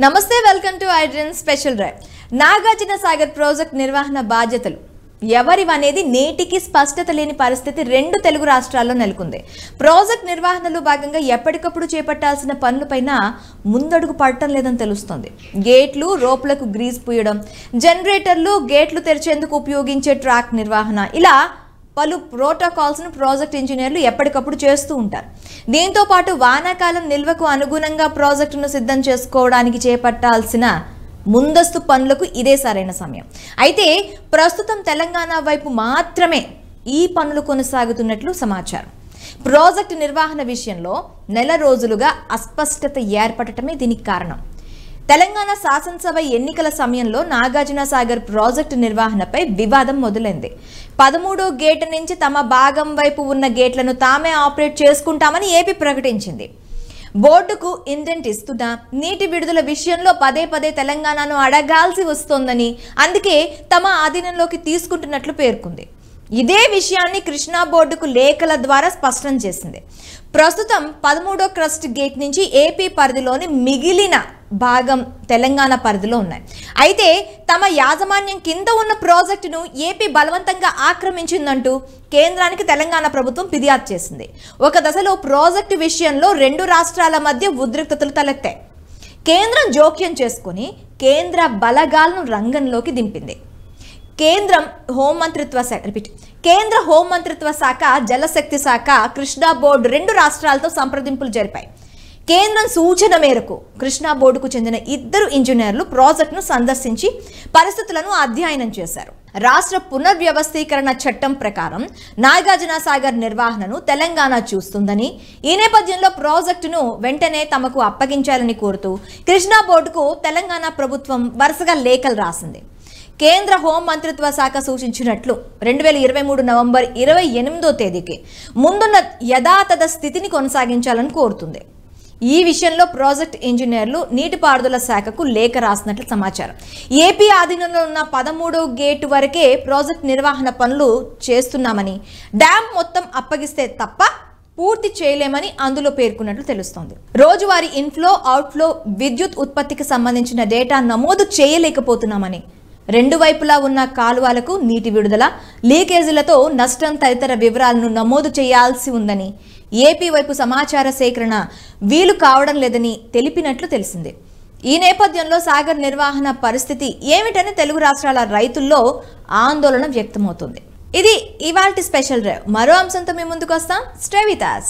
నమస్తే welcome to iDream special drive. Nagarjuna Sagar project నిర్వహణ బాధ్యతలు ఎవరివనేది నేటికి స్పష్టత లేని పరిస్థితి రెండు తెలుగు రాష్ట్రాల్లో నెలకొంది. ప్రాజెక్ట్ నిర్వహణలో భాగంగా ఎప్పటికప్పుడు చేపట్టాల్సిన పనులపైన ముందడుగు పడటం లేదని తెలుస్తోంది. గేట్లు, రోప్లకు గ్రీజ్ పూయడం, జనరేటర్లు, గేట్లు తెరిచేందుకు ఉపయోగించే ట్రాక్ నిర్వహణ, ఇలా పలు ప్రోటోకాల్స్ను ప్రాజెక్ట్ ఇంజనీర్లు ఎప్పటికప్పుడు చేస్తూ ఉంటారు. దీంతో పాటు వానాకాలం నిల్వకు అనుగుణంగా ప్రాజెక్టును సిద్ధం చేసుకోవడానికి చేపట్టాల్సిన ముందస్తు పనులకు ఇదే సరైన సమయం. అయితే ప్రస్తుతం తెలంగాణ వైపు మాత్రమే ఈ పనులు కొనసాగుతున్నట్లు సమాచారం. ప్రాజెక్టు నిర్వహణ విషయంలో నెల రోజులుగా అస్పష్టత ఏర్పడటమే దీనికి కారణం. తెలంగాణ శాసనసభ ఎన్నికల సమయంలో నాగార్జున సాగర్ ప్రాజెక్టు నిర్వహణపై వివాదం మొదలైంది. 13వ గేటు నుంచి తమ భాగం వైపు ఉన్న గేట్లను తామే ఆపరేట్ చేసుకుంటామని ఏపీ ప్రకటించింది. బోర్డుకు ఇండెంట్ ఇస్తున్నా నీటి విడుదల విషయంలో పదే పదే తెలంగాణను అడగాల్సి వస్తోందని, అందుకే తమ ఆధీనంలోకి తీసుకుంటున్నట్లు పేర్కొంది. ఇదే విషయాన్ని కృష్ణా బోర్డుకు లేఖల ద్వారా స్పష్టం చేసింది. ప్రస్తుతం 13వ క్రస్ట్ గేట్ నుంచి ఏపీ పరిధిలోని మిగిలిన భాగం తెలంగాణ పరిధిలో ఉన్నాయి. అయితే తమ యాజమాన్యం కింద ఉన్న ప్రాజెక్టును ఏపీ బలవంతంగా ఆక్రమించిందంటూ కేంద్రానికి తెలంగాణ ప్రభుత్వం ఫిర్యాదు చేసింది. ఒక దశలో ప్రాజెక్టు విషయంలో రెండు రాష్ట్రాల మధ్య ఉద్రిక్తతలు తలెత్తాయి. కేంద్రం జోక్యం చేసుకుని కేంద్ర బలగాలను రంగంలోకి దింపింది. కేంద్ర హోంమంత్రిత్వ శాఖ, జలశక్తి శాఖ, కృష్ణా బోర్డు రెండు రాష్ట్రాలతో సంప్రదింపులు జరిపాయి. కేంద్రం సూచన మేరకు కృష్ణా బోర్డుకు చెందిన 2 ఇంజనీర్లు ప్రాజెక్టును సందర్శించి పరిస్థితులను అధ్యయనం చేశారు. రాష్ట్ర పునర్వ్యవస్థీకరణ చట్టం ప్రకారం నాగార్జున సాగర్ నిర్వహణను తెలంగాణ చూస్తుందని, ఈ నేపథ్యంలో ప్రాజెక్టును వెంటనే తమకు అప్పగించాలని కోరుతూ కృష్ణా బోర్డుకు తెలంగాణ ప్రభుత్వం వరుసగా లేఖలు రాసింది. కేంద్ర హోంమంత్రిత్వ శాఖ సూచించినట్లు 2023 నవంబర్ 28వ తేదీకి ముందున్న యథాతథ స్థితిని కొనసాగించాలని కోరుతుంది. ఈ విషయంలో ప్రాజెక్ట్ ఇంజనీర్లు నీటిపారుదల శాఖకు లేఖ రాసినట్లు సమాచారం. ఏపీ ఆధీనంలో ఉన్న 13వ గేటు వరకే ప్రాజెక్ట్ నిర్వహణ పనులు చేస్తున్నామని, డ్యాం మొత్తం అప్పగిస్తే తప్ప పూర్తి చేయలేమని అందులో పేర్కొన్నట్లు తెలుస్తోంది. రోజువారీ ఇన్ఫ్లో, అవుట్ఫ్లో, విద్యుత్ ఉత్పత్తికి సంబంధించిన డేటా నమోదు చేయలేకపోతున్నామని, రెండు వైపులా ఉన్న కాలువలకు నీటి విడుదల, లీకేజీలతో నష్టం తదితర వివరాలను నమోదు చేయాల్సి ఉందని, ఏపీ వైపు సమాచార సేకరణ వీలు కావడం లేదని తెలిపినట్లు తెలిసింది. ఈ నేపథ్యంలో సాగర్ నిర్వహణ పరిస్థితి ఏమిటని తెలుగు రాష్ట్రాల రైతుల్లో ఆందోళన వ్యక్తమవుతుంది. ఇది ఇవాల్టి స్పెషల్ డ్రైవ్. మరో అంశంతో మీ ముందుకు వస్తాం. Stay with us.